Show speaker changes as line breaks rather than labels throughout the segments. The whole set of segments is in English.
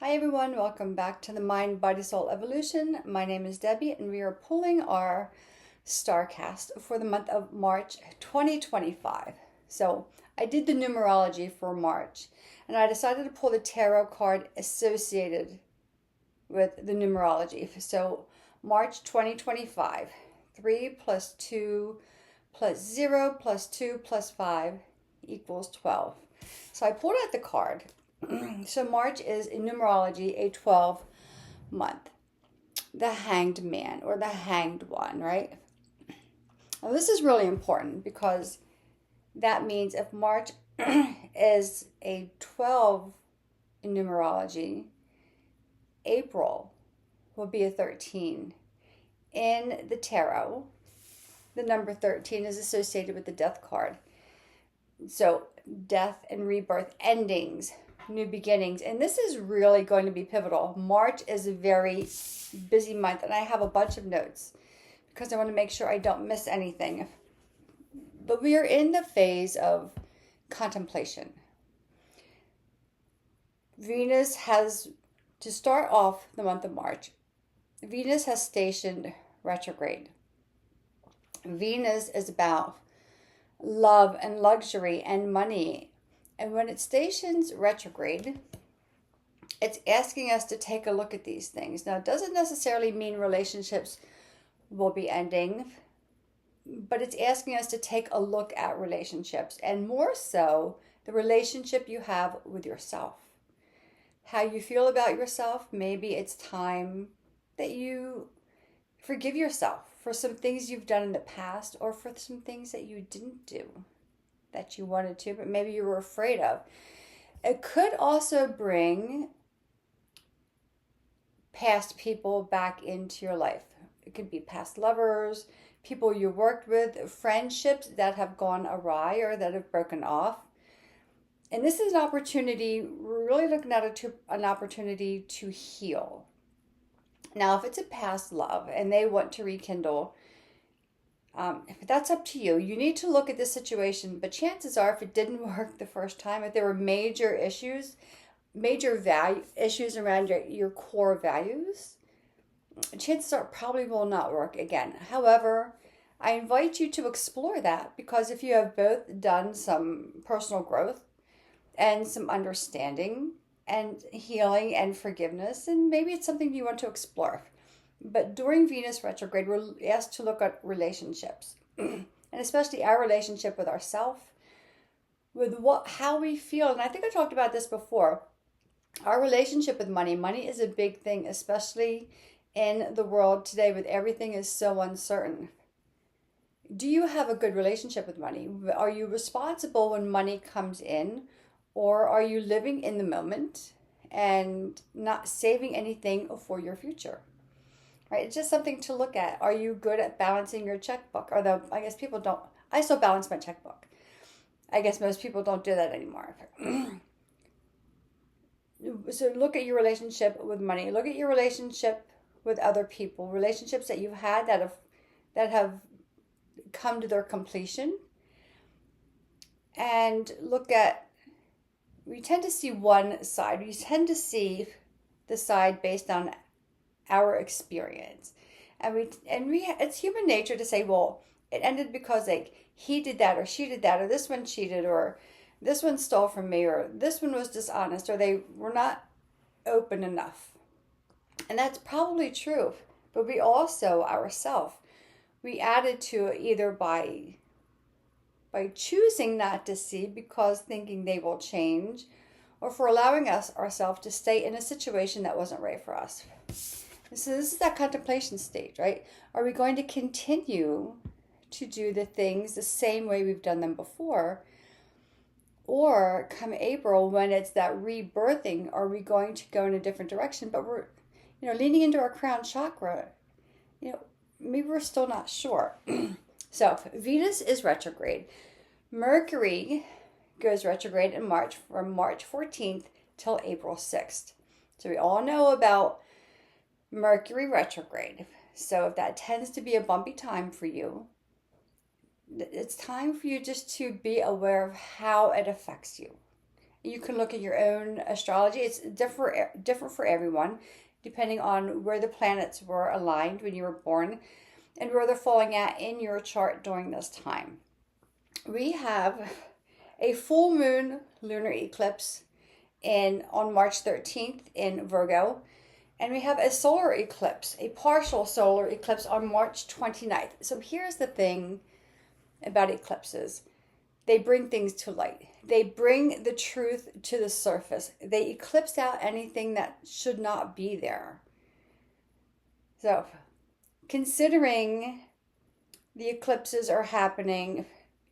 Hi everyone, welcome back to the Mind, Body, Soul Evolution. My name is Debbie and we are pulling our Starcast for the month of March 2025. So I did the numerology for March and I decided to pull the tarot card associated with the numerology. So March 2025, 3 plus 2 plus 0 plus 2 plus 5 equals 12. So I pulled out the card. So March is in numerology a 12 month. The hanged man or the hanged one, right? Now this is really important because that means if March is a 12 in numerology, April will be a 13. In the tarot, the number 13 is associated with the death card. So death and rebirth, endings, new beginnings. And this is really going to be pivotal. March is a very busy month, and I have a bunch of notes because I want to make sure I don't miss anything. But we are in the phase of contemplation. Venus has, to start off the month of March, Venus has stationed retrograde. Venus is about love and luxury and money. And when it stations retrograde, it's asking us to take a look at these things. Now, it doesn't necessarily mean relationships will be ending, but it's asking us to take a look at relationships, and more so, the relationship you have with yourself. How you feel about yourself. Maybe it's time that you forgive yourself for some things you've done in the past or for some things that you didn't do that you wanted to, but maybe you were afraid of. It could also bring past people back into your life. It could be past lovers, people you worked with, friendships that have gone awry or that have broken off. And this is an opportunity, we're really looking at an opportunity to heal. Now, if it's a past love and they want to rekindle, if that's up to you. You need to look at this situation, but chances are if it didn't work the first time, if there were major issues, major value issues around your core values, chances are it probably will not work again. However, I invite you to explore that because if you have both done some personal growth and some understanding and healing and forgiveness, and maybe it's something you want to explore. But during Venus retrograde, we're asked to look at relationships, and especially our relationship with ourselves, with how we feel. And I think I talked about this before. Our relationship with money. Money is a big thing, especially in the world today with everything is so uncertain. Do you have a good relationship with money? Are you responsible when money comes in, or are you living in the moment and not saving anything for your future? Right? It's just something to look at. Are you good at balancing your checkbook? Although I guess people don't. I still balance my checkbook. I guess most people don't do that anymore. So look at your relationship with money. Look at your relationship with other people. Relationships that you've had that have come to their completion. And look at. We tend to see one side. We tend to see the side based on our experience, and we it's human nature to say, well, it ended because like he did that or she did that or this one cheated or this one stole from me or this one was dishonest or they were not open enough. And that's probably true, but we also ourselves, we added to it either by choosing not to see because thinking they will change, or for allowing ourselves to stay in a situation that wasn't right for us. So this is that contemplation stage, right? Are we going to continue to do the things the same way we've done them before? Or come April, when it's that rebirthing, are we going to go in a different direction? But we're, leaning into our crown chakra, maybe we're still not sure. So Venus is retrograde. Mercury goes retrograde in March from March 14th till April 6th. So we all know about Mercury retrograde. So if that tends to be a bumpy time for you, it's time for you just to be aware of how it affects you. You can look at your own astrology. It's different for everyone, depending on where the planets were aligned when you were born and where they're falling at in your chart during this time. We have a full moon lunar eclipse on March 13th in Virgo, and we have a solar eclipse, a partial solar eclipse on March 29th. So here's the thing about eclipses. They bring things to light. They bring the truth to the surface. They eclipse out anything that should not be there. So, considering the eclipses are happening,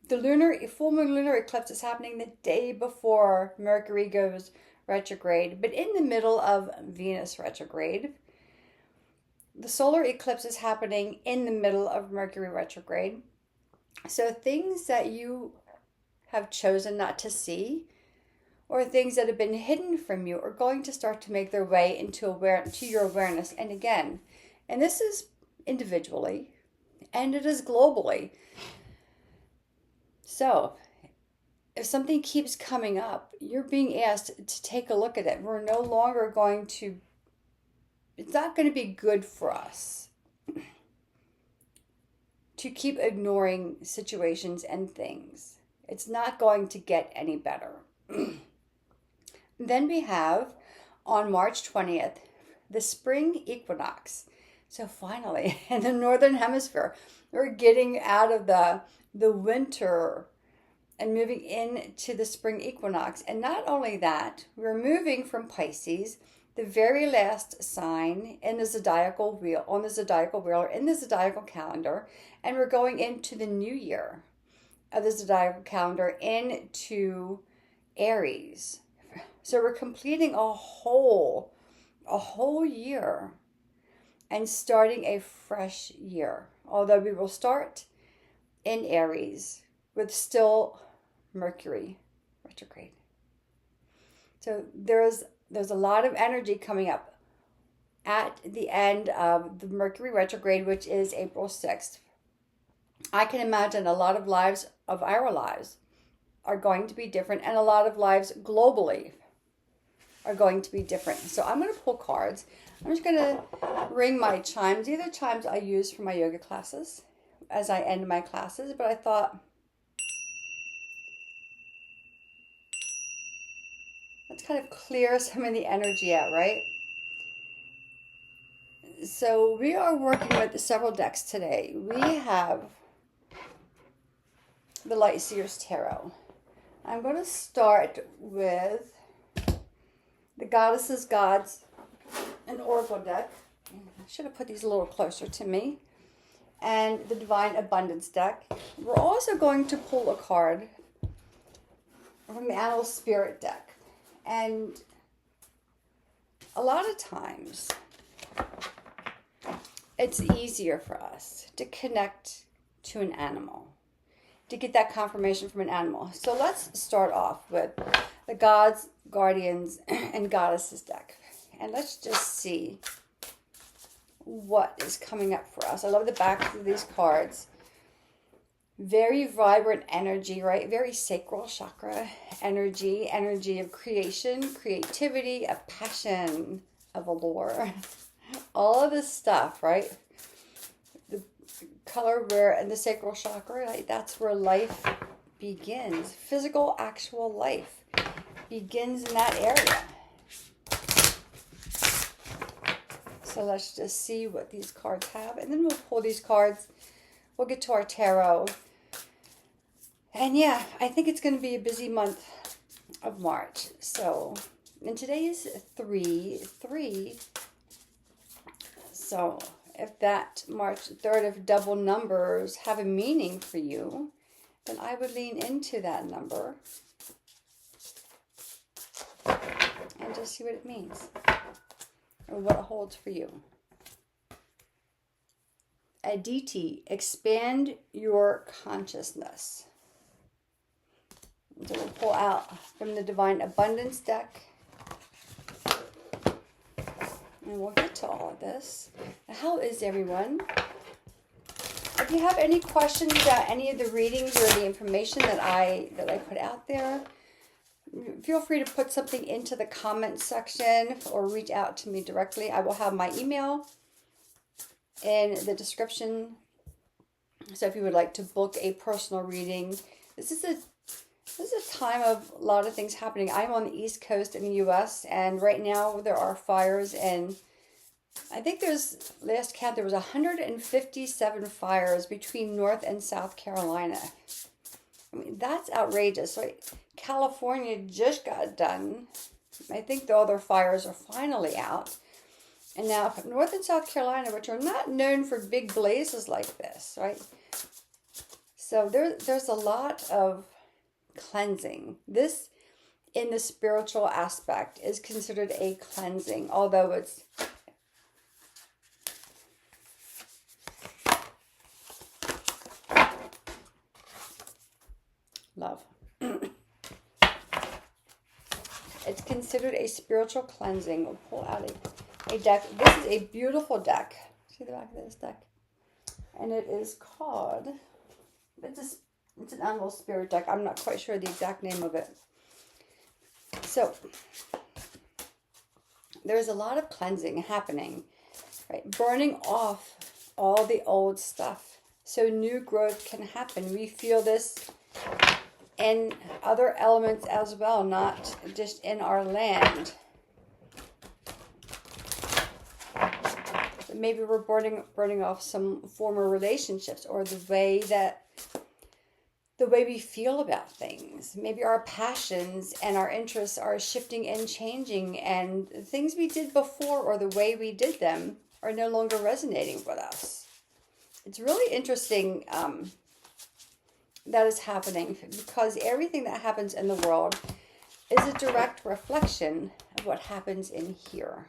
the full moon lunar eclipse is happening the day before Mercury goes retrograde, but in the middle of Venus retrograde. The solar eclipse is happening in the middle of Mercury retrograde. So things that you have chosen not to see, or things that have been hidden from you, are going to start to make their way to your awareness. And again, and this is individually, and it is globally. So, if something keeps coming up, you're being asked to take a look at it. We're no longer it's not going to be good for us to keep ignoring situations and things. It's not going to get any better. Then we have, on March 20th, the spring equinox. So finally, in the Northern Hemisphere, we're getting out of the winter and moving into the spring equinox. And not only that, we're moving from Pisces, the very last sign in the zodiacal wheel, or in the zodiacal calendar, and we're going into the new year of the zodiacal calendar into Aries. So we're completing a whole year and starting a fresh year. Although we will start in Aries with still Mercury retrograde. So there's a lot of energy coming up at the end of the Mercury retrograde, which is April 6th. I can imagine a lot of our lives are going to be different, and a lot of lives globally are going to be different. So I'm going to pull cards. I'm just going to ring my chimes. These are chimes I use for my yoga classes as I end my classes, but I thought, let's kind of clear some of the energy out, right? So we are working with several decks today. We have the Light Seers Tarot. I'm going to start with the Goddesses, Gods, and Oracle deck. I should have put these a little closer to me. And the Divine Abundance deck. We're also going to pull a card from the Animal Spirit deck. And a lot of times, it's easier for us to connect to an animal, to get that confirmation from an animal. So let's start off with the Gods, Guardians, and Goddesses deck. And let's just see what is coming up for us. I love the backs of these cards. Very vibrant energy, right? Very sacral chakra energy of creation, creativity, of passion, of allure. All of this stuff, right? The color and the sacral chakra, right? That's where life begins. Physical, actual life begins in that area. So let's just see what these cards have. And then we'll pull these cards. We'll get to our tarot. And yeah, I think it's going to be a busy month of March. So, and today is 3/3. So if that March 3rd of double numbers have a meaning for you, then I would lean into that number and just see what it means or what it holds for you. Aditi, expand your consciousness. So we'll pull out from the Divine Abundance deck. And we'll get to all of this. How is everyone? If you have any questions about any of the readings or the information that I put out there, feel free to put something into the comment section or reach out to me directly. I will have my email in the description. So if you would like to book a personal reading, this is a time of a lot of things happening. I'm on the East Coast in the U.S. and right now there are fires, and I think last count, there was 157 fires between North and South Carolina. I mean, that's outrageous, right? California just got done. I think all their fires are finally out. And now North and South Carolina, which are not known for big blazes like this, right? So there's a lot of cleansing. This, in the spiritual aspect, is considered a cleansing, although it's love. It's considered a spiritual cleansing. We'll pull out a deck. This is a beautiful deck. See the back of this deck? And it is called, it's an animal spirit deck. I'm not quite sure the exact name of it. So, there's a lot of cleansing happening, right? Burning off all the old stuff so new growth can happen. We feel this in other elements as well, not just in our land. Maybe we're burning off some former relationships, or the way we feel about things. Maybe our passions and our interests are shifting and changing, and things we did before or the way we did them are no longer resonating with us. It's really interesting that is happening, because everything that happens in the world is a direct reflection of what happens in here.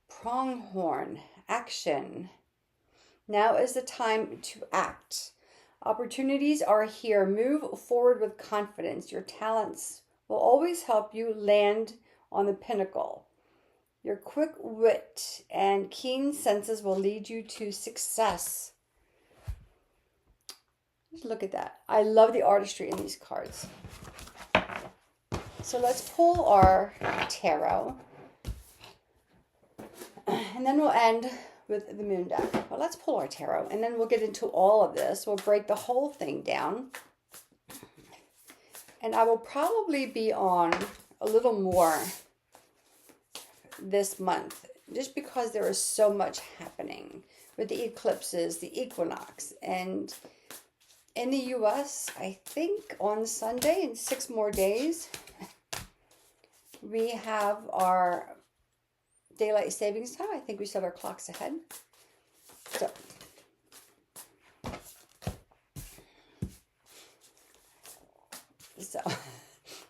Pronghorn, action. Now is the time to act. Opportunities are here. Move forward with confidence. Your talents will always help you land on the pinnacle. Your quick wit and keen senses will lead you to success. Just look at that. I love the artistry in these cards. So let's pull our tarot. And then we'll end with the moon deck. Well, let's pull our tarot, and then we'll get into all of this. We'll break the whole thing down. And I will probably be on a little more this month, just because there is so much happening with the eclipses, the equinox. And in the U.S., I think on Sunday, in 6 more days, we have our daylight savings time. I think we set our clocks ahead.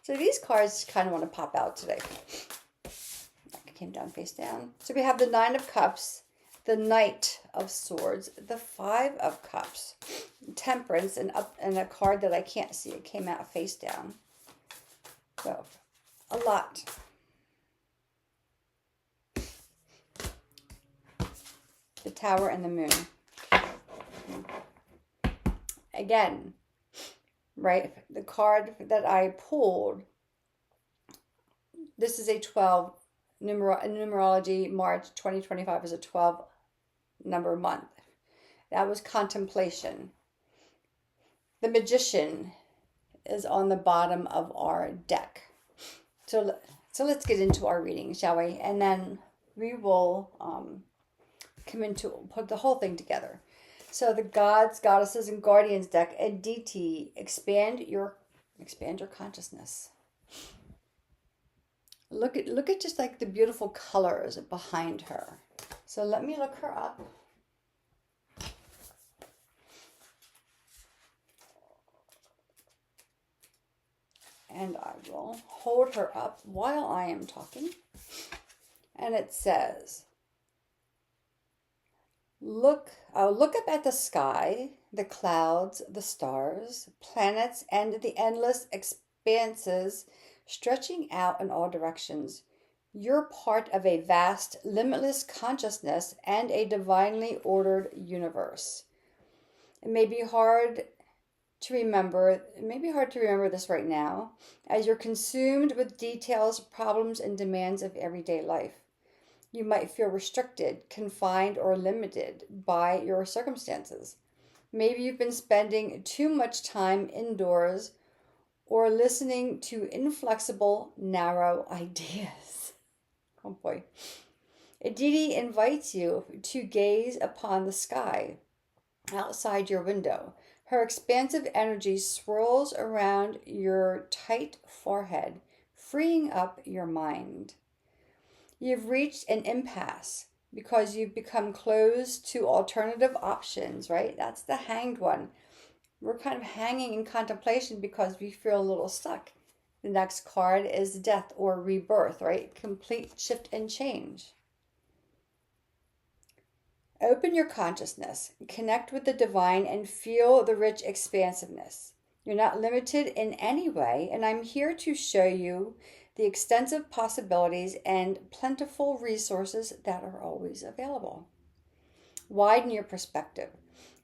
So these cards kind of want to pop out today. That came down face down. So we have the 9 of Cups, the Knight of Swords, the 5 of Cups, Temperance, and a card that I can't see. It came out face down. So a lot. The Tower and the Moon. Again, right? The card that I pulled, this is a 12, numerology, March 2025 is a 12 number month. That was contemplation. The Magician is on the bottom of our deck. So let's get into our reading, shall we? And then we will put the whole thing together. So the Gods, Goddesses, and Guardians deck, and DT, expand your consciousness. Look at just like the beautiful colors behind her. So let me look her up. And I will hold her up while I am talking. And it says, look up at the sky, the clouds, the stars, planets, and the endless expanses stretching out in all directions. You're part of a vast, limitless consciousness and a divinely ordered universe. It may be hard to remember. It may be hard to remember this right now, as you're consumed with details, problems, and demands of everyday life. You might feel restricted, confined, or limited by your circumstances. Maybe you've been spending too much time indoors or listening to inflexible, narrow ideas. Oh boy. Aditi invites you to gaze upon the sky outside your window. Her expansive energy swirls around your tight forehead, freeing up your mind. You've reached an impasse because you've become closed to alternative options, right? That's the hanged one. We're kind of hanging in contemplation because we feel a little stuck. The next card is death or rebirth, right? Complete shift and change. Open your consciousness, connect with the divine, and feel the rich expansiveness. You're not limited in any way, and I'm here to show you the extensive possibilities and plentiful resources that are always available. Widen your perspective.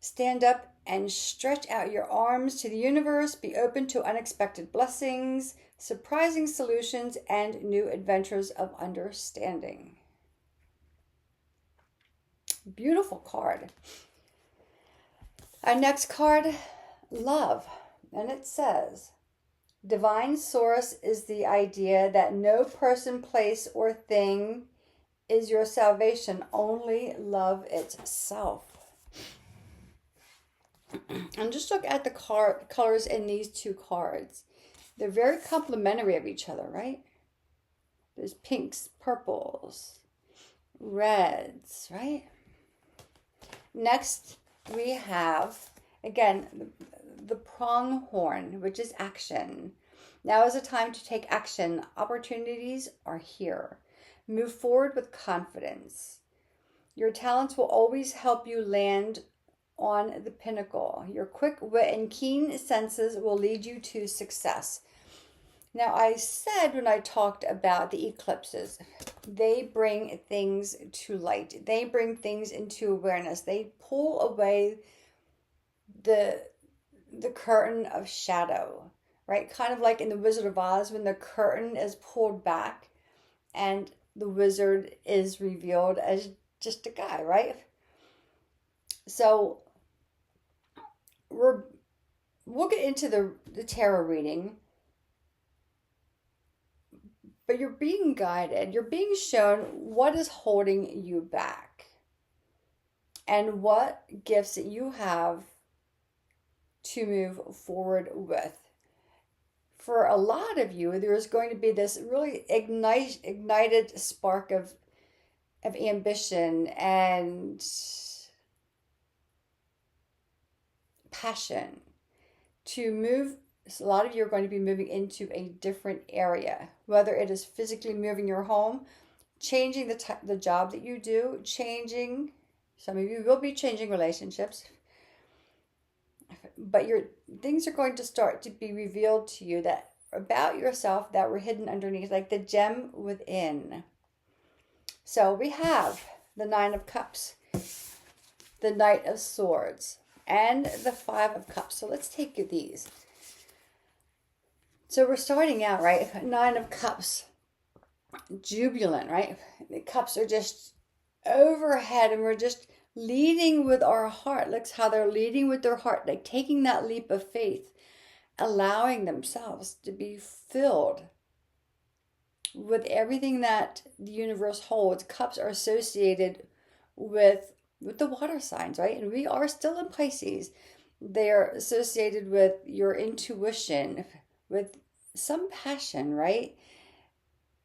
Stand up and stretch out your arms to the universe. Be open to unexpected blessings, surprising solutions, and new adventures of understanding. Beautiful card. Our next card, love. And it says, divine source is the idea that no person, place, or thing is your salvation, only love itself. And just look at the colors in these two cards. They're very complementary of each other, right? There's pinks, purples, reds, right? Next, we have, again, the pronghorn, which is action. Now is a time to take action. Opportunities are here. Move forward with confidence. Your talents will always help you land on the pinnacle. Your quick wit and keen senses will lead you to success. Now, I said when I talked about the eclipses, they bring things to light. They bring things into awareness. They pull away the curtain of shadow, right? Kind of like in the Wizard of Oz when the curtain is pulled back and the wizard is revealed as just a guy, right? So we'll get into the tarot reading, but you're being guided. You're being shown what is holding you back and what gifts that you have to move forward with. For a lot of you, there's going to be this really ignited spark of ambition and passion to move. So a lot of you are going to be moving into a different area, whether it is physically moving your home, changing the job that you do, changing. Some of you will be changing relationships, but things are going to start to be revealed to you that about yourself that were hidden underneath, like the gem within. So we have the Nine of Cups, the Knight of Swords, and the Five of Cups. So let's take these. So we're starting out, right? Nine of Cups, jubilant, right? The cups are just overhead and we're just leading with our heart. Look how they're leading with their heart, like taking that leap of faith, allowing themselves to be filled with everything that the universe holds. Cups are associated with the water signs, right? And we are still in Pisces. They are associated with your intuition, with some passion, right?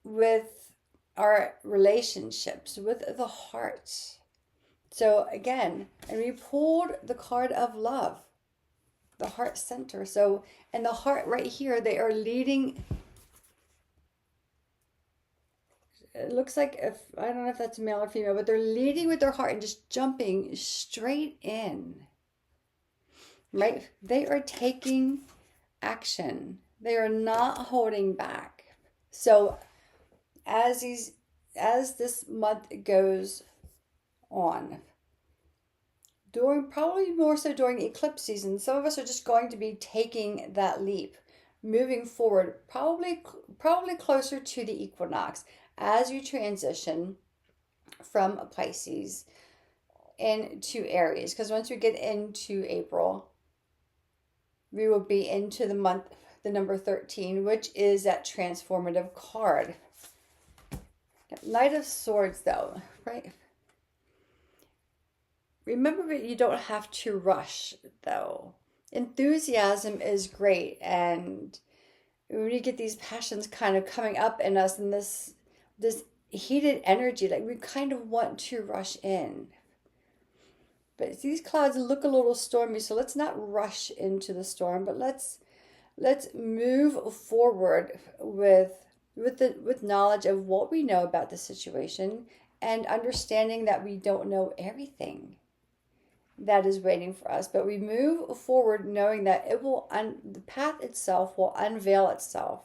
With our relationships, with the hearts. So again, and we pulled the card of love, the heart center. So, and the heart right here, they are leading. It looks like, I don't know if that's male or female, but they're leading with their heart and just jumping straight in, right? They are taking action. They are not holding back. So as this month goes on, probably more so during eclipse season. Some of us are just going to be taking that leap, moving forward, probably closer to the equinox as you transition from Pisces into Aries. Because once we get into April, we will be into the month, the number 13, which is that transformative card. Knight of Swords, though, right? Remember that you don't have to rush, though. Enthusiasm is great, and when you get these passions kind of coming up in us, and this heated energy, like we kind of want to rush in. But these clouds look a little stormy, so let's not rush into the storm, but let's move forward with knowledge of what we know about the situation and understanding that we don't know everything that is waiting for us, but we move forward knowing that the path itself will unveil itself.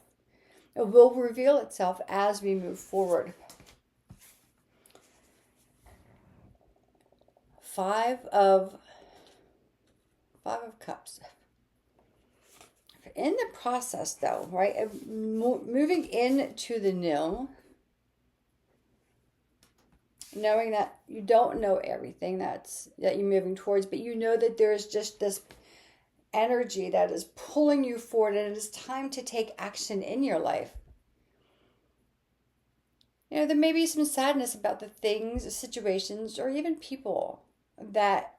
It will reveal itself as we move forward. Five of Cups. In the process, though, right, of moving into the new, knowing that you don't know everything that you're moving towards, but you know that there's just this energy that is pulling you forward, and it is time to take action in your life. You know, there may be some sadness about the things, the situations, or even people that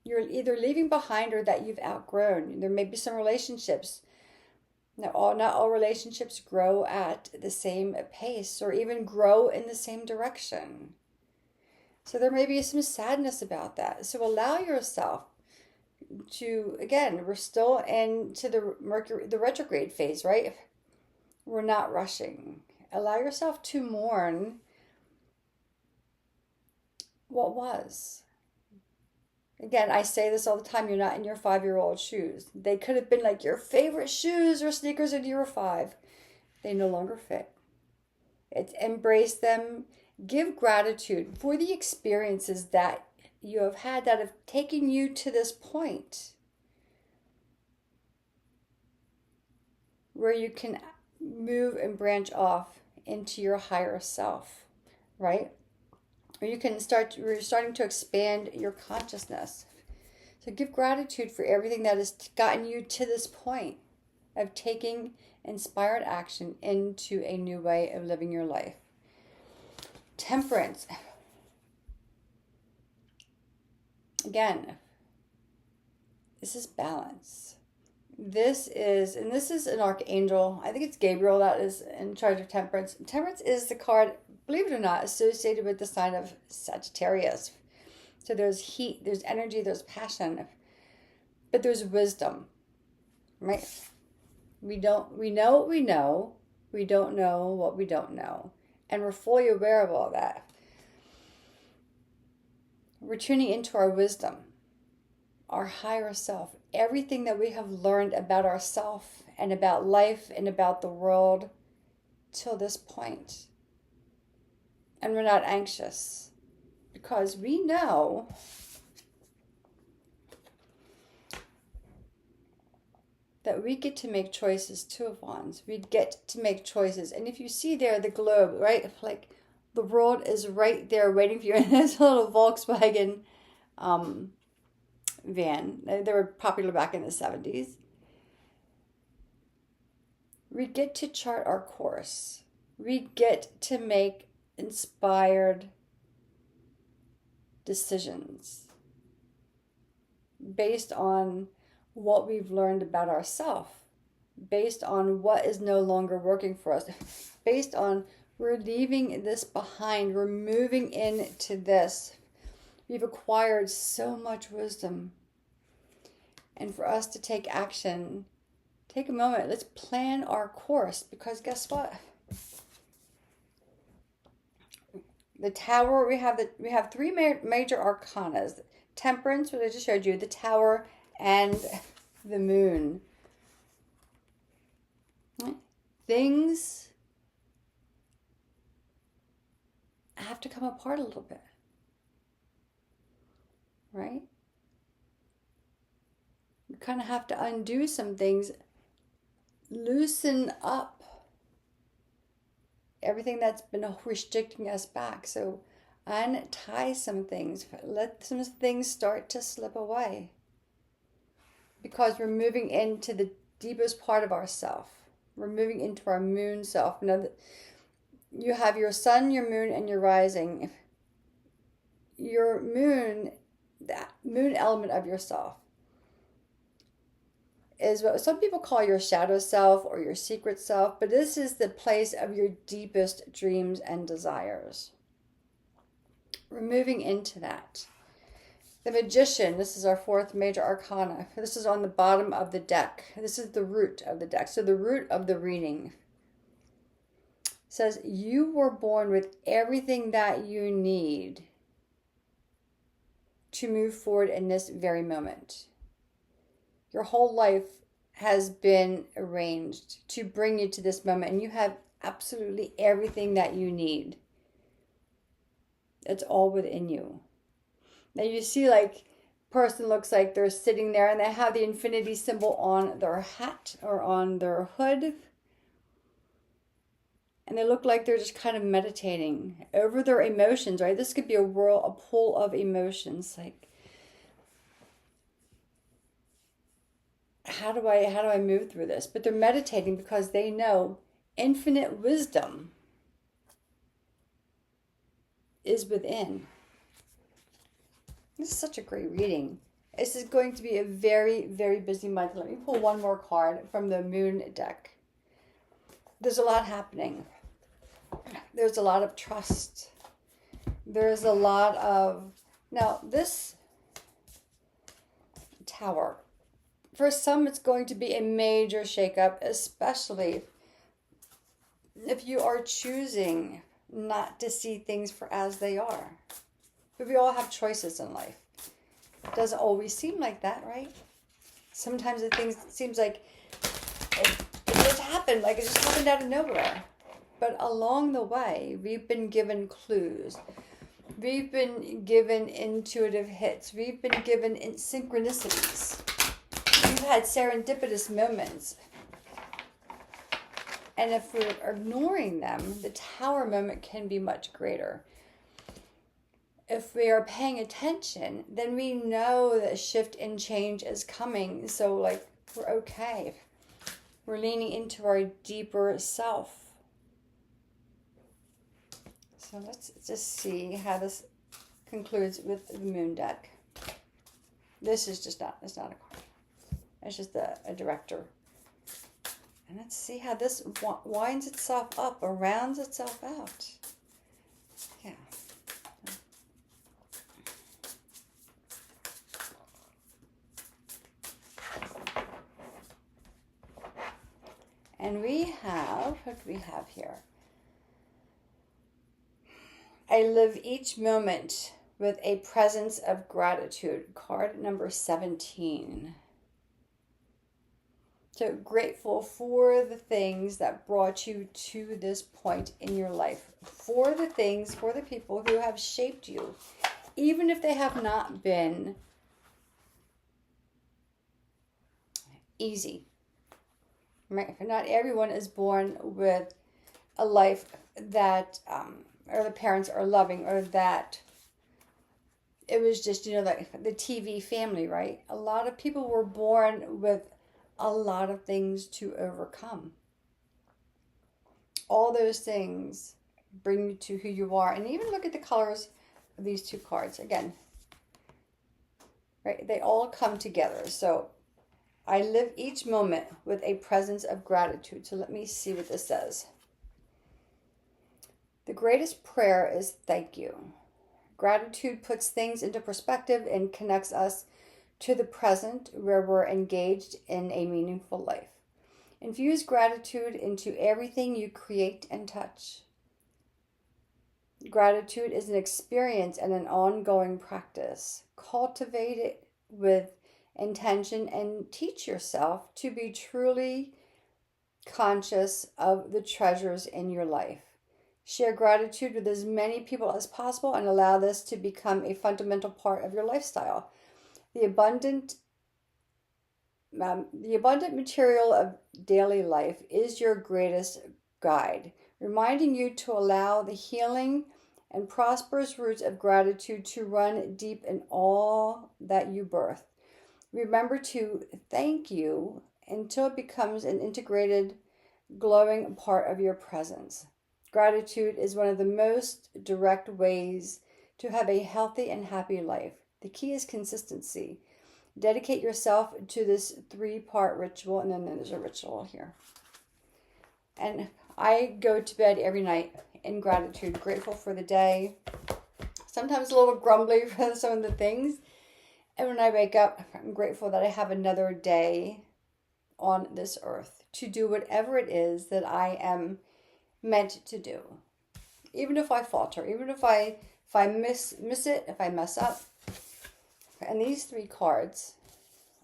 you're either leaving behind or that you've outgrown. There may be some relationships. Not all relationships grow at the same pace or even grow in the same direction. So there may be some sadness about that. So allow yourself to, again, we're still into the retrograde phase, right? We're not rushing. Allow yourself to mourn what was. Again, I say this all the time, you're not in your 5-year-old shoes. They could have been like your favorite shoes or sneakers when you were 5. They no longer fit. Embrace them. Give gratitude for the experiences that you have had that have taken you to this point where you can move and branch off into your higher self, right? Or you're starting to expand your consciousness. So give gratitude for everything that has gotten you to this point of taking inspired action into a new way of living your life. Temperance. Again, this is balance. This is an archangel. I think it's Gabriel that is in charge of temperance. Temperance is the card, believe it or not, associated with the sign of Sagittarius. So there's heat, there's energy, there's passion, but there's wisdom, right? We know what we know. We don't know what we don't know. And we're fully aware of all that. We're tuning into our wisdom, our higher self, everything that we have learned about ourselves and about life and about the world till this point. And we're not anxious because we know that we get to make choices. 2 of Wands. We get to make choices. And if you see there the globe, right? Like the world is right there waiting for you in this little Volkswagen van. They were popular back in the 70s. We get to chart our course. We get to make inspired decisions based on what we've learned about ourselves, based on what is no longer working for us, based on we're leaving this behind, we're moving into this. We've acquired so much wisdom. And for us to take action, take a moment, let's plan our course, because guess what? The Tower, we have 3 major arcanas. Temperance, what I just showed you, the Tower, and the Moon. Things have to come apart a little bit. right? You kind of have to undo some things, loosen up everything that's been restricting us back. So untie some things, let some things start to slip away, because we're moving into the deepest part of ourself. We're moving into our moon self. Now, you have your sun, your moon, and your rising. Your moon, that moon element of yourself, is what some people call your shadow self or your secret self, but this is the place of your deepest dreams and desires. We're moving into that. The Magician, this is our fourth major arcana. This is on the bottom of the deck. This is the root of the deck. So the root of the reading says you were born with everything that you need to move forward in this very moment. Your whole life has been arranged to bring you to this moment, and you have absolutely everything that you need. It's all within you. Now you see, like, person looks like they're sitting there and they have the infinity symbol on their hat or on their hood. And they look like they're just kind of meditating over their emotions, right? This could be a pool of emotions, like, how do I move through this? But they're meditating because they know infinite wisdom is within. This is such a great reading. This is going to be a very, very busy month. Let me pull one more card from the moon deck. There's a lot happening. There's a lot of trust. There's a lot of... Now, this Tower, for some, it's going to be a major shakeup, especially if you are choosing not to see things for as they are. But we all have choices in life. It doesn't always seem like that, right? Sometimes it seems like it just happened, like it just happened out of nowhere. But along the way, we've been given clues. We've been given intuitive hits. We've been given synchronicities. We've had serendipitous moments. And if we're ignoring them, the Tower moment can be much greater. If we are paying attention, then we know that shift and change is coming. So, like, we're okay. We're leaning into our deeper self. So let's just see how this concludes with the moon deck. This is just not, it's not a card. It's just a director. And let's see how this winds itself up or rounds itself out. Yeah. And we have, what do we have here? I live each moment with a presence of gratitude. Card number 17. So grateful for the things that brought you to this point in your life. For the things, for the people who have shaped you. Even if they have not been easy. Right? Not everyone is born with a life that, or the parents are loving, or that it was just, like the TV family, right? A lot of people were born with a lot of things to overcome. All those things bring you to who you are. And even look at the colors of these two cards. Again, right? They all come together. So I live each moment with a presence of gratitude. So let me see what this says. The greatest prayer is thank you. Gratitude puts things into perspective and connects us to the present where we're engaged in a meaningful life. Infuse gratitude into everything you create and touch. Gratitude is an experience and an ongoing practice. Cultivate it with intention and teach yourself to be truly conscious of the treasures in your life. Share gratitude with as many people as possible and allow this to become a fundamental part of your lifestyle. The abundant material of daily life is your greatest guide, reminding you to allow the healing and prosperous roots of gratitude to run deep in all that you birth. Remember to thank you until it becomes an integrated, glowing part of your presence. Gratitude is one of the most direct ways to have a healthy and happy life. The key is consistency. Dedicate yourself to this 3-part ritual, and then there's a ritual here. And I go to bed every night in gratitude, grateful for the day. Sometimes a little grumbly for some of the things. And when I wake up, I'm grateful that I have another day on this earth to do whatever it is that I am meant to do. Even if I falter, even if I miss it, if I mess up. And these 3 cards,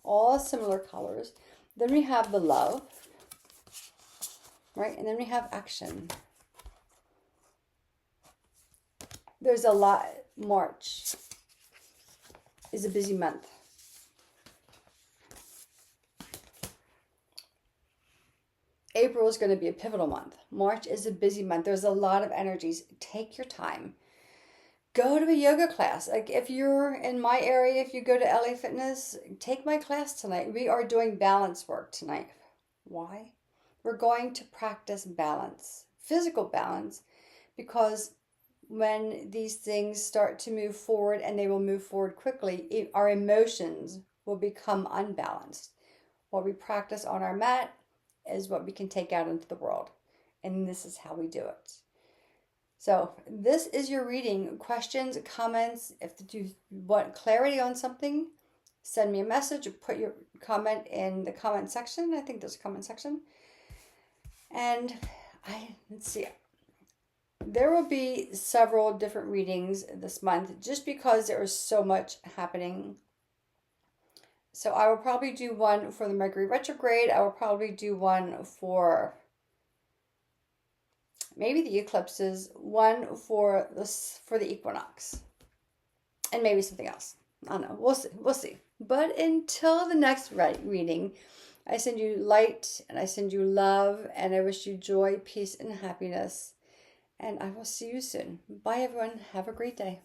all similar colors. Then we have the love, right? And then we have action. There's a lot. March is a busy month. April is going to be a pivotal month. March is a busy month. There's a lot of energies. Take your time. Go to a yoga class. Like if you're in my area, if you go to LA Fitness, take my class tonight. We are doing balance work tonight. Why? We're going to practice balance, physical balance, because when these things start to move forward, and they will move forward quickly, our emotions will become unbalanced. What we practice on our mat is what we can take out into the world. And this is how we do it. So this is your reading. Questions, comments, if you want clarity on something, send me a message or put your comment in the comment section. I think there's a comment section. And let's see. There will be several different readings this month just because there is so much happening. So I will probably do one for the Mercury retrograde. I will probably do one for maybe the eclipses, one for the equinox, and maybe something else. I don't know. We'll see. But until the next reading, I send you light and I send you love, and I wish you joy, peace, and happiness. And I will see you soon. Bye, everyone. Have a great day.